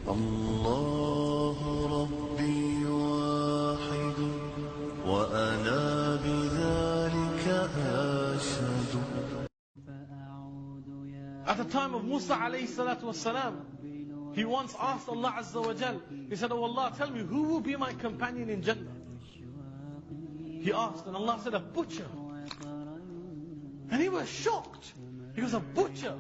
الله ربي واحد وأنا بذلك أشهد. At the time of Musa alayhi salatu wasalam, he once asked Allah Azza wa Jal, he said, "Oh Allah, tell me, who will be my companion in Jannah?" He asked, and Allah said, "A butcher." And he was shocked. He goes, "A butcher?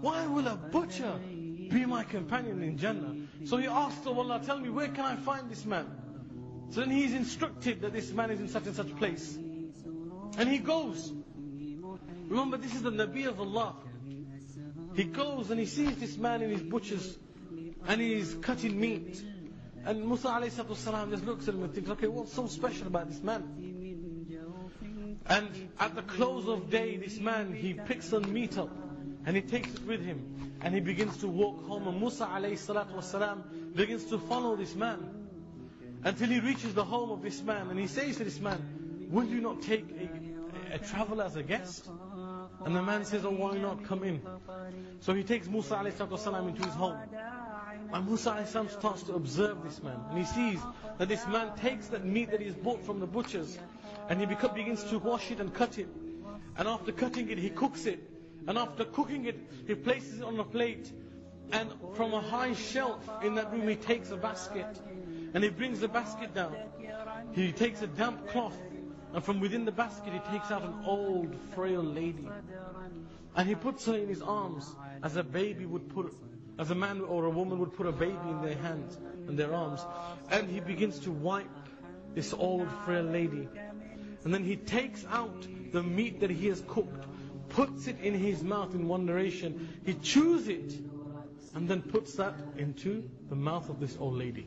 Why will a butcher be my companion in Jannah?" So he asked, "Oh Allah, tell me, where can I find this man?" So then he's instructed that this man is in such and such place. And he goes. Remember, this is the Nabi of Allah. He goes and he sees this man in his butcher's, and he's cutting meat. And Musa alayhi salatu wasalam just looks at him and thinks, okay, what's so special about this man? And at the close of day, this man, he picks some meat up and he takes it with him and he begins to walk home. And Musa alayhi salatu wasalam begins to follow this man until he reaches the home of this man. And he says to this man, "Will you not take a traveler as a guest?" And the man says, "Oh, why not? Come in." So he takes Musa alayhi salatu wasalam into his home. And Musa alayhi salam starts to observe this man. And he sees that this man takes that meat that he's bought from the butchers and he begins to wash it and cut it. And after cutting it, he cooks it. And after cooking it, he places it on a plate. And from a high shelf in that room, he takes a basket. And he brings the basket down. He takes a damp cloth. And from within the basket, he takes out an old, frail lady. And he puts her in his arms as a baby would put, as a man or a woman would put a baby in their hands and their arms. And he begins to wipe this old, frail lady. And then he takes out the meat that he has cooked, puts it in his mouth in one narration. He chews it and then puts that into the mouth of this old lady.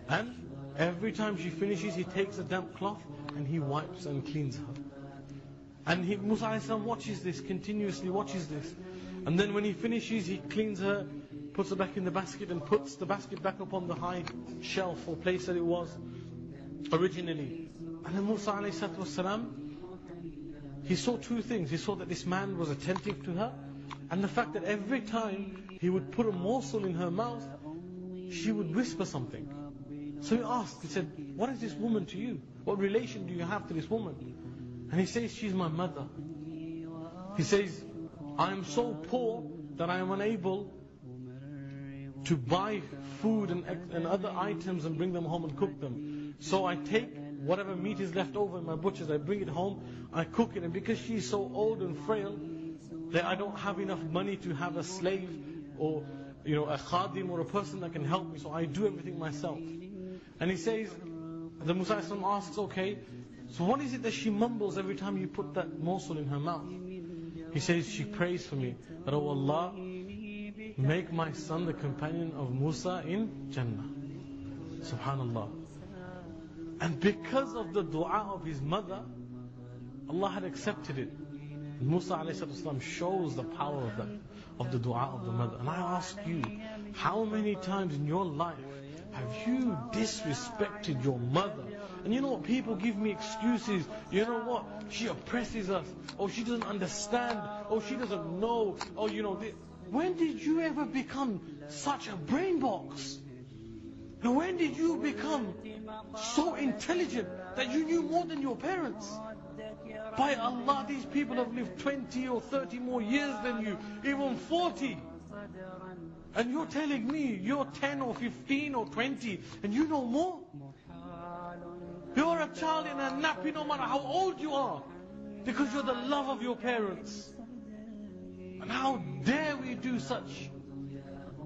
And every time she finishes, he takes a damp cloth and he wipes and cleans her. And Musa alayhi salam watches this, continuously watches this. And then when he finishes, he cleans her, puts her back in the basket and puts the basket back up on the high shelf or place that it was originally. And then Musa alayhi salam, he saw two things. He saw that this man was attentive to her, and the fact that every time he would put a morsel in her mouth, she would whisper something. So he asked, he said, "What is this woman to you? What relation do you have to this woman?" And he says, "She's my mother." He says, "I am so poor that I am unable to buy food and other items and bring them home and cook them. So I take whatever meat is left over in my butchers, I bring it home, I cook it. And because she's so old and frail, that I don't have enough money to have a slave or a khadim or a person that can help me, so I do everything myself." And he says, the Musa asks, "Okay, so what is it that she mumbles every time you put that morsel in her mouth?" He says, "She prays for me that, oh Allah, make my son the companion of Musa in Jannah." Subhanallah. And because of the dua of his mother, Allah had accepted it. And Musa ﷺ shows the power of the dua of the mother. And I ask you, how many times in your life have you disrespected your mother? And you know what, people give me excuses. You know what, she oppresses us. Or she doesn't understand. Or she doesn't know. Or when did you ever become such a brain box? Now when did you become so intelligent that you knew more than your parents? By Allah, these people have lived 20 or 30 more years than you, even 40. And you're telling me you're 10 or 15 or 20 and you know more? You're a child in a nappy no matter how old you are, because you're the love of your parents. And how dare we do such